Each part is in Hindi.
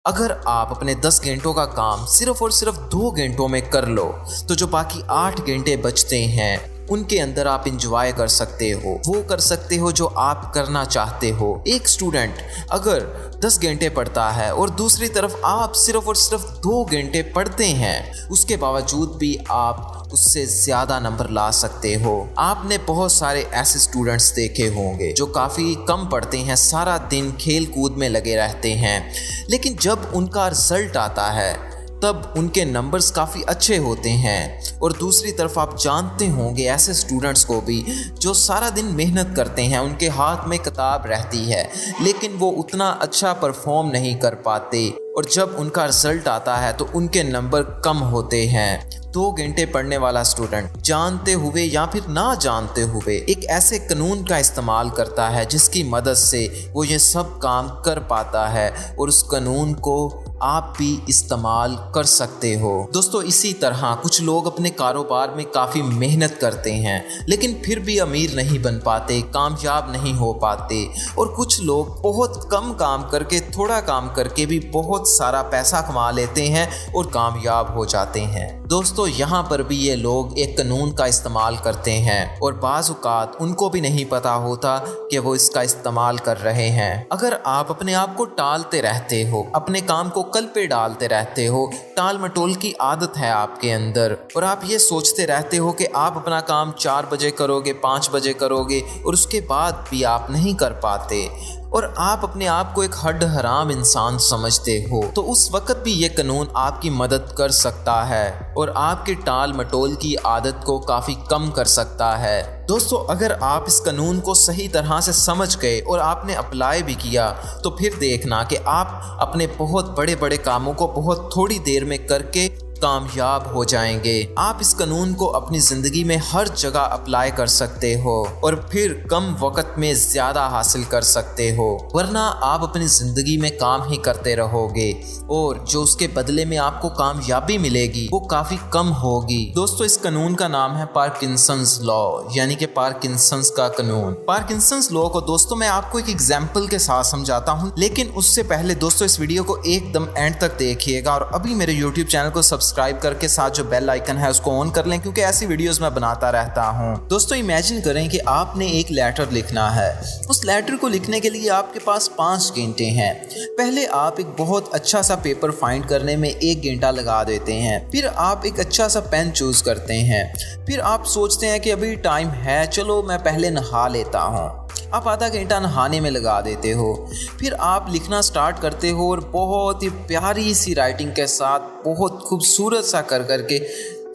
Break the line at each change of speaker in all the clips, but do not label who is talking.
अगर आप अपने 10 घंटों का काम सिर्फ और सिर्फ 2 घंटों में कर लो तो जो बाकी 8 घंटे बचते हैं उनके अंदर आप इंजॉय कर सकते हो, वो कर सकते हो जो आप करना चाहते हो। एक स्टूडेंट अगर 10 घंटे पढ़ता है और दूसरी तरफ आप सिर्फ और सिर्फ 2 घंटे पढ़ते हैं, उसके बावजूद भी आप उससे ज़्यादा नंबर ला सकते हो। आपने बहुत सारे ऐसे स्टूडेंट्स देखे होंगे जो काफ़ी कम पढ़ते हैं, सारा दिन खेल कूद में लगे रहते हैं, लेकिन जब उनका रिजल्ट आता है तब उनके नंबर्स काफ़ी अच्छे होते हैं। और दूसरी तरफ आप जानते होंगे ऐसे स्टूडेंट्स को भी जो सारा दिन मेहनत करते हैं, उनके हाथ में किताब रहती है लेकिन वो उतना अच्छा परफॉर्म नहीं कर पाते, और जब उनका रिजल्ट आता है तो उनके नंबर कम होते हैं। 2 घंटे पढ़ने वाला स्टूडेंट जानते हुए या फिर ना जानते हुए एक ऐसे कानून का इस्तेमाल करता है जिसकी मदद से वो ये सब काम कर पाता है, और उस कानून को आप भी इस्तेमाल कर सकते हो। दोस्तों, इसी तरह कुछ लोग अपने कारोबार में काफ़ी मेहनत करते हैं लेकिन फिर भी अमीर नहीं बन पाते, कामयाब नहीं हो पाते, और कुछ लोग बहुत कम काम करके, थोड़ा काम करके भी बहुत सारा पैसा कमा लेते हैं और कामयाब हो जाते हैं। दोस्तों, यहाँ पर भी ये लोग एक कानून का इस्तेमाल करते हैं और बाज़ औक़ात उनको भी नहीं पता होता कि वो इसका इस्तेमाल कर रहे हैं। अगर आप अपने आप को टालते रहते हो, अपने काम को कल पे डालते रहते हो, टाल मटोल की आदत है आपके अंदर, और आप ये सोचते रहते हो कि आप अपना काम 4 बजे करोगे, 5 बजे करोगे, और उसके बाद भी आप नहीं कर पाते और आप अपने आप को एक हड हराम इंसान समझते हो, तो उस वक्त भी ये कानून आपकी मदद कर सकता है और आपके टाल मटोल की आदत को काफ़ी कम कर सकता है। दोस्तों, अगर आप इस कानून को सही तरह से समझ गए और आपने अप्लाई भी किया तो फिर देखना कि आप अपने बहुत बड़े बड़े कामों को बहुत थोड़ी देर में करके कामयाब हो जाएंगे। आप इस कानून को अपनी ज़िंदगी में हर जगह अप्लाई कर सकते हो और फिर कम वक्त में ज़्यादा हासिल कर सकते हो, वरना आप अपनी ज़िंदगी में काम ही करते रहोगे और जो उसके बदले में आपको कामयाबी मिलेगी वो काफ़ी कम होगी। दोस्तों, इस कानून का नाम है पार्किंसंस लॉ, यानी कि पार्किंसंस का कानून। पार्किंसंस लॉ को दोस्तों मैं आपको एक एग्जाम्पल के साथ समझाता हूँ, लेकिन उससे पहले दोस्तों इस वीडियो को एकदम एंड तक देखिएगा और अभी मेरे यूट्यूब चैनल को सब्सक्राइब करके साथ जो बेल आइकन है उसको ऑन कर लें, क्योंकि ऐसी वीडियोस मैं बनाता रहता हूं। दोस्तों, इमेजिन करें कि आपने एक लेटर लिखना है। उस लेटर को लिखने के लिए आपके पास 5 घंटे हैं। पहले आप एक बहुत अच्छा सा पेपर फाइंड करने में 1 घंटा लगा देते हैं, फिर आप एक अच्छा सा पेन चूज करते हैं, फिर आप सोचते हैं कि अभी टाइम है, चलो मैं पहले नहा लेता हूँ। आप आधा घंटा नहाने में लगा देते हो, फिर आप लिखना स्टार्ट करते हो और बहुत ही प्यारी सी राइटिंग के साथ बहुत खूबसूरत सा कर करके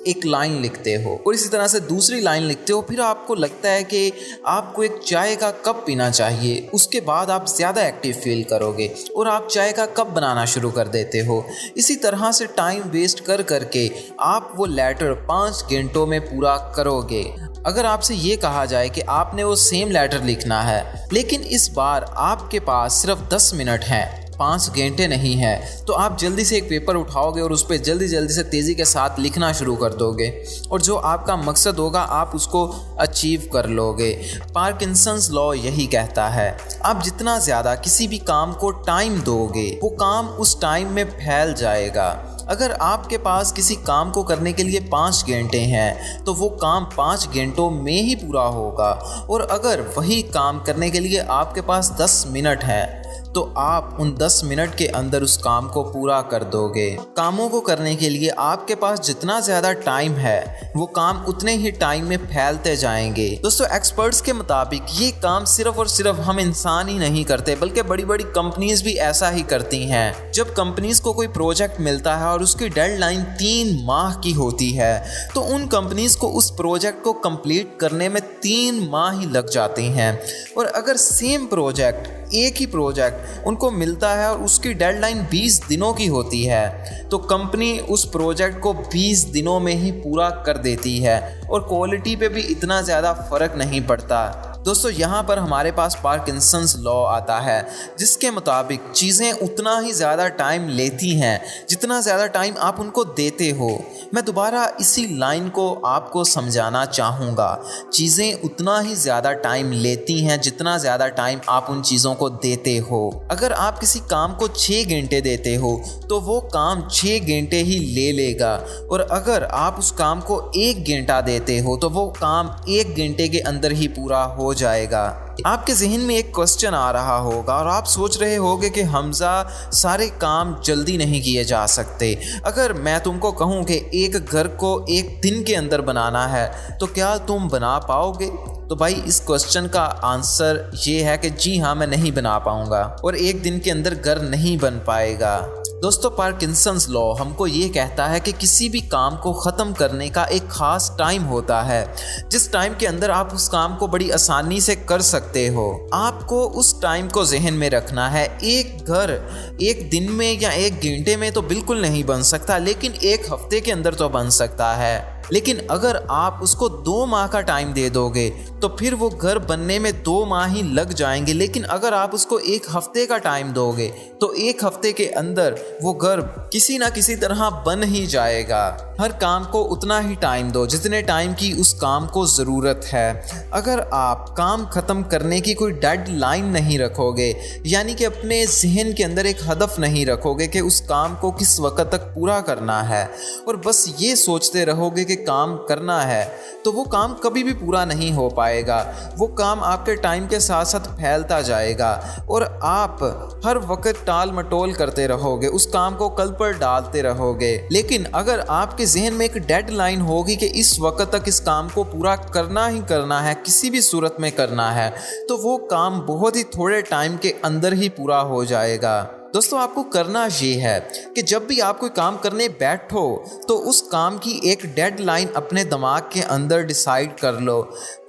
एक लाइन लिखते हो और इसी तरह से दूसरी लाइन लिखते हो। फिर आपको लगता है कि आपको एक चाय का कप पीना चाहिए, उसके बाद आप ज़्यादा एक्टिव फील करोगे और आप चाय का कप बनाना शुरू कर देते हो। इसी तरह से टाइम वेस्ट कर करके आप वो लेटर 5 घंटों में पूरा करोगे। अगर आपसे ये कहा जाए कि आपने वो सेम लेटर लिखना है, लेकिन इस बार आपके पास सिर्फ 10 मिनट हैं, 5 घंटे नहीं है, तो आप जल्दी से एक पेपर उठाओगे और उस पर जल्दी से तेज़ी के साथ लिखना शुरू कर दोगे और जो आपका मकसद होगा आप उसको अचीव कर लोगे। पार्किंसंस लॉ यही कहता है, आप जितना ज़्यादा किसी भी काम को टाइम दोगे वो काम उस टाइम में फैल जाएगा। अगर आपके पास किसी काम को करने के लिए 5 घंटे हैं तो वो काम 5 घंटों में ही पूरा होगा, और अगर वही काम करने के लिए आपके पास 10 मिनट है तो आप उन 10 मिनट के अंदर उस काम को पूरा कर दोगे। कामों को करने के लिए आपके पास जितना ज़्यादा टाइम है वो काम उतने ही टाइम में फैलते जाएंगे। दोस्तों, एक्सपर्ट्स के मुताबिक ये काम सिर्फ और सिर्फ हम इंसान ही नहीं करते, बल्कि बड़ी बड़ी कंपनीज भी ऐसा ही करती हैं। जब कंपनीज को कोई प्रोजेक्ट मिलता है और उसकी डेडलाइन 3 माह की होती है तो उन कंपनीज को उस प्रोजेक्ट को कंप्लीट करने में 3 माह ही लग जाते हैं। और अगर सेम प्रोजेक्ट, एक ही प्रोजेक्ट उनको मिलता है और उसकी डेडलाइन 20 दिनों की होती है तो कंपनी उस प्रोजेक्ट को 20 दिनों में ही पूरा कर देती है और क्वालिटी पे भी इतना ज़्यादा फ़र्क नहीं पड़ता। दोस्तों यहाँ पर हमारे पास पार्किंसंस लॉ आता है, जिसके मुताबिक चीज़ें उतना ही ज़्यादा टाइम लेती हैं जितना ज़्यादा टाइम आप उनको देते हो। मैं दोबारा इसी लाइन को आपको समझाना चाहूँगा, चीज़ें उतना ही ज़्यादा टाइम लेती हैं जितना ज़्यादा टाइम आप उन चीज़ों को देते हो। अगर आप किसी काम को 6 घंटे देते हो तो वो काम 6 घंटे ही ले लेगा, और अगर आप उस काम को 1 घंटा देते हो तो वो काम 1 घंटे के अंदर ही पूरा हो जाएगा। आपके जहन में एक क्वेश्चन आ रहा होगा और आप सोच रहे होगे कि हमज़ा सारे काम जल्दी नहीं किए जा सकते। अगर मैं तुमको कहूँ कि एक घर को 1 दिन के अंदर बनाना है तो क्या तुम बना पाओगे? तो भाई इस क्वेश्चन का आंसर ये है कि जी हाँ, मैं नहीं बना पाऊंगा और 1 दिन के अंदर घर नहीं बन पाएगा। दोस्तों पार्किंसंस लॉ हमको ये कहता है कि किसी भी काम को ख़त्म करने का एक ख़ास टाइम होता है, जिस टाइम के अंदर आप उस काम को बड़ी आसानी से कर सकते हो। आपको उस टाइम को जहन में रखना है। एक घर 1 दिन में या 1 घंटे में तो बिल्कुल नहीं बन सकता, लेकिन 1 हफ्ते के अंदर तो बन सकता है। लेकिन अगर आप उसको 2 माह का टाइम दे दोगे तो फिर वो घर बनने में 2 माह ही लग जाएंगे। लेकिन अगर आप उसको 1 हफ्ते का टाइम दोगे तो 1 हफ्ते के अंदर वो घर किसी ना किसी तरह बन ही जाएगा। हर काम को उतना ही टाइम दो जितने टाइम की उस काम को ज़रूरत है। अगर आप काम ख़त्म करने की कोई डेडलाइन नहीं रखोगे, यानी कि अपने जहन के अंदर एक हदफ नहीं रखोगे कि उस काम को किस वक्त तक पूरा करना है, और बस ये सोचते रहोगे कि काम करना है, तो वो काम कभी भी पूरा नहीं हो पाएगा। वो काम आपके टाइम के साथ साथ फैलता जाएगा और आप हर वक्त टाल मटोल करते रहोगे, उस काम को कल पर डालते रहोगे। लेकिन अगर आपके जहन में एक डेडलाइन होगी कि इस वक्त तक इस काम को पूरा करना ही करना है, किसी भी सूरत में करना है, तो वो काम बहुत ही थोड़े टाइम के अंदर ही पूरा हो जाएगा। दोस्तों आपको करना ये है कि जब भी आप कोई काम करने बैठो तो उस काम की एक डेडलाइन अपने दिमाग के अंदर डिसाइड कर लो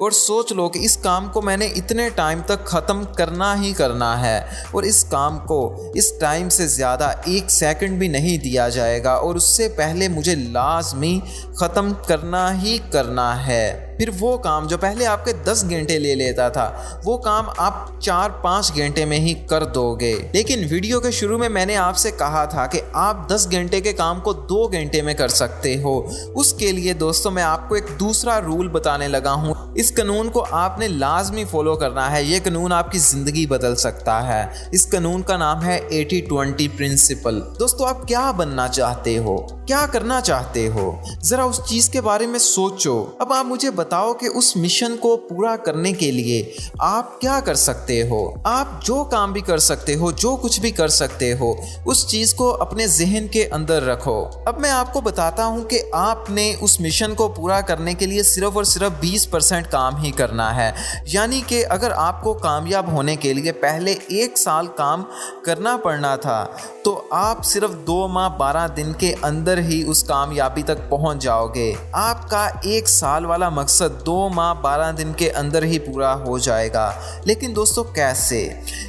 और सोच लो कि इस काम को मैंने इतने टाइम तक ख़त्म करना ही करना है, और इस काम को इस टाइम से ज़्यादा 1 सेकंड भी नहीं दिया जाएगा, और उससे पहले मुझे लाजमी ख़त्म करना ही करना है। फिर वो काम जो पहले आपके 10 घंटे ले लेता था, वो काम आप 4-5 घंटे में ही कर दोगे। लेकिन वीडियो के शुरू में मैंने आपसे कहा था कि आप 10 घंटे के काम को 2 घंटे में कर सकते हो। उसके लिए दोस्तों मैं आपको एक दूसरा रूल बताने लगा हूँ। इस कानून को आपने लाजमी फॉलो करना है। ये कानून आपकी ज़िंदगी बदल सकता है। इस कानून का नाम है 80-20 प्रिंसिपल। दोस्तों आप क्या बनना चाहते हो, क्या करना चाहते हो, ज़रा उस चीज़ के बारे में सोचो। अब आप मुझे बताओ कि उस मिशन को पूरा करने के लिए आप क्या कर सकते हो। आप जो काम भी कर सकते हो, जो कुछ भी कर सकते हो, उस चीज़ को अपने जहन के अंदर रखो। अब मैं आपको बताता हूँ कि आपने उस मिशन को पूरा करने के लिए सिर्फ और सिर्फ 20% काम ही करना है। यानी कि अगर आपको कामयाब होने के लिए पहले 1 साल काम करना पड़ना था, तो आप सिर्फ 2 माह 12 दिन के अंदर ही उस कामयाबी तक पहुंच जाओगे। आपका 1 साल वाला मकसद 2 माह 12 दिन के अंदर ही पूरा हो जाएगा। लेकिन दोस्तों कैसे?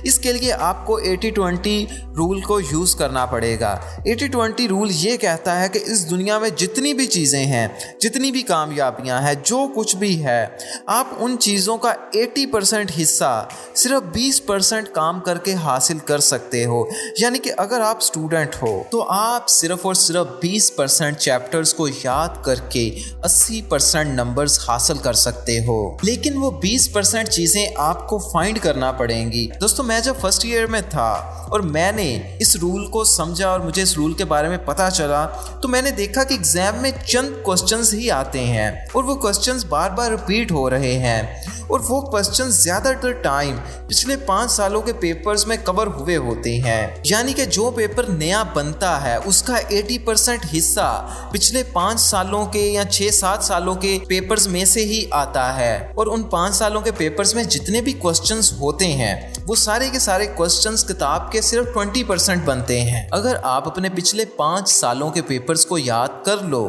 इसके लिए आपको 80-20 रूल को यूज़ करना पड़ेगा। 80-20 रूल ये कहता है कि इस दुनिया में जितनी भी चीज़ें हैं, जितनी भी कामयाबियां हैं, जो कुछ भी है, आप उन चीज़ों का 80% हिस्सा सिर्फ 20% काम करके हासिल कर सकते हो। यानी कि अगर आप स्टूडेंट हो तो आप सिर्फ और सिर्फ 20% चैप्टर्स को याद करके 80% नंबर्स हासिल कर सकते हो। लेकिन वो 20% चीज़ें आपको फाइंड करना पड़ेंगी। दोस्तों मैं जब फर्स्ट ईयर में था और मैंने इस रूल को समझा और मुझे इस रूल के बारे में पता चला, तो मैंने देखा कि एग्जाम में चंद क्वेश्चंस ही आते हैं और वो क्वेश्चंस बार बार रिपीट हो रहे हैं, और वो क्वेश्चंस ज़्यादातर टाइम पिछले 5 सालों के पेपर्स में कवर हुए होते हैं। यानी कि जो पेपर नया बनता है उसका 80% हिस्सा पिछले 5 सालों के या 6-7 सालों के पेपर्स में से ही आता है, और उन 5 सालों के पेपर्स में जितने भी क्वेश्चंस होते हैं वो सारे के सारे क्वेश्चंस किताब के सिर्फ 20% बनते हैं। अगर आप अपने पिछले 5 सालों के पेपर्स को याद कर लो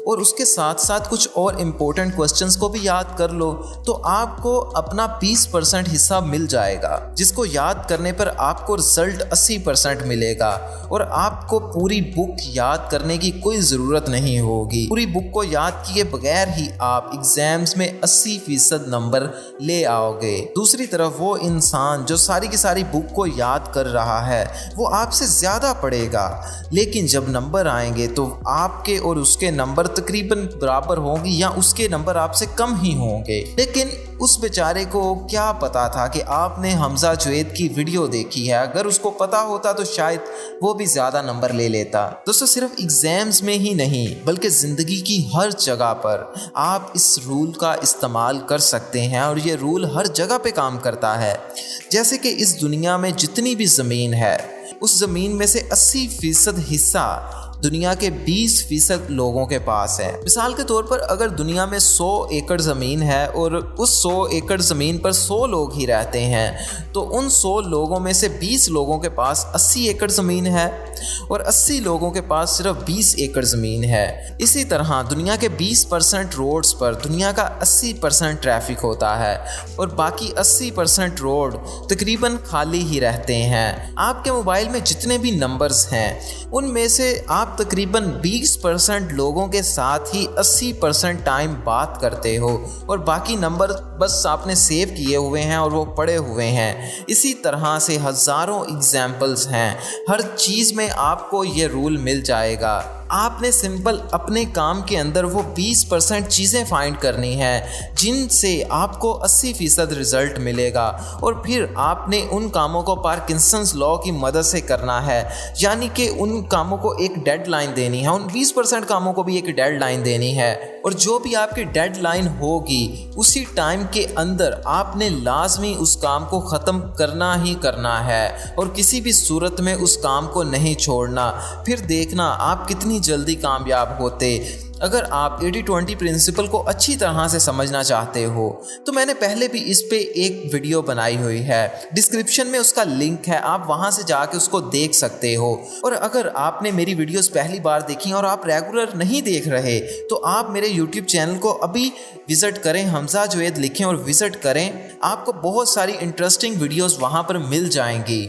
और उसके साथ साथ कुछ और इम्पोर्टेंट क्वेश्चंस को भी याद कर लो, तो आपको आपको अपना 20% हिस्सा मिल जाएगा, जिसको याद करने पर आपको रिजल्ट 80% मिलेगा और आपको पूरी बुक याद करने की कोई ज़रूरत नहीं होगी। पूरी बुक को याद किए बगैर ही आप एग्जाम्स में 80% नंबर ले आओगे। दूसरी तरफ वो इंसान जो सारी की सारी बुक को याद कर रहा है वो आपसे ज़्यादा पढ़ेगा, लेकिन जब नंबर आएंगे तो आपके और उसके नंबर तकरीबन बराबर होंगे या उसके नंबर आपसे कम ही होंगे। लेकिन उस बेचारे को क्या पता था कि आपने हमजा जुवैद की वीडियो देखी है। अगर उसको पता होता तो शायद वो भी ज़्यादा नंबर ले लेता। दोस्तों, सिर्फ एग्जाम्स में ही नहीं बल्कि ज़िंदगी की हर जगह पर आप इस रूल का इस्तेमाल कर सकते हैं और ये रूल हर जगह पे काम करता है। जैसे कि इस दुनिया में जितनी भी ज़मीन है उस ज़मीन में से 80% हिस्सा दुनिया के 20% लोगों के पास है। मिसाल के तौर पर अगर दुनिया में 100 एकड़ ज़मीन है और उस 100 एकड़ ज़मीन पर 100 लोग ही रहते हैं, तो उन 100 लोगों में से 20 लोगों के पास 80 एकड़ ज़मीन है और 80 लोगों के पास सिर्फ 20 एकड़ ज़मीन है। इसी तरह दुनिया के 20% रोड्स पर दुनिया का 80% ट्रैफिक होता है और बाकी 80% रोड तकरीबन खाली ही रहते हैं। आपके मोबाइल में जितने भी नंबर्स हैं उनमें से आप तकरीबन 20% लोगों के साथ ही 80% टाइम बात करते हो और बाकी नंबर बस आपने सेव किए हुए हैं और वो पड़े हुए हैं। इसी तरह से हज़ारों एग्जाम्पल्स हैं। हर चीज़ में आपको ये रूल मिल जाएगा। आपने सिंपल अपने काम के अंदर वो 20% चीज़ें फाइंड करनी है जिनसे आपको 80% रिज़ल्ट मिलेगा और फिर आपने उन कामों को पार्किंसंस लॉ की मदद से करना है, यानी कि उन कामों को एक डेडलाइन देनी है, उन 20% कामों को भी एक डेडलाइन देनी है और जो भी आपकी डेडलाइन होगी उसी टाइम के अंदर आपने लाजमी उस काम को ख़त्म करना ही करना है और किसी भी सूरत में उस काम को नहीं छोड़ना। फिर देखना आप कितनी जल्दी कामयाब होते। अगर आप 80-20 प्रिंसिपल को अच्छी तरह से समझना चाहते हो तो मैंने पहले भी इस पे एक वीडियो बनाई हुई है, डिस्क्रिप्शन में उसका लिंक है, आप वहां से जाके उसको देख सकते हो। और अगर आपने मेरी वीडियोस पहली बार देखी और आप रेगुलर नहीं देख रहे तो आप मेरे यूट्यूब चैनल को अभी विज़िट करें, हमजा जुवैद लिखें और विज़िट करें। आपको बहुत सारी इंटरेस्टिंग वीडियोज़ वहाँ पर मिल जाएंगी।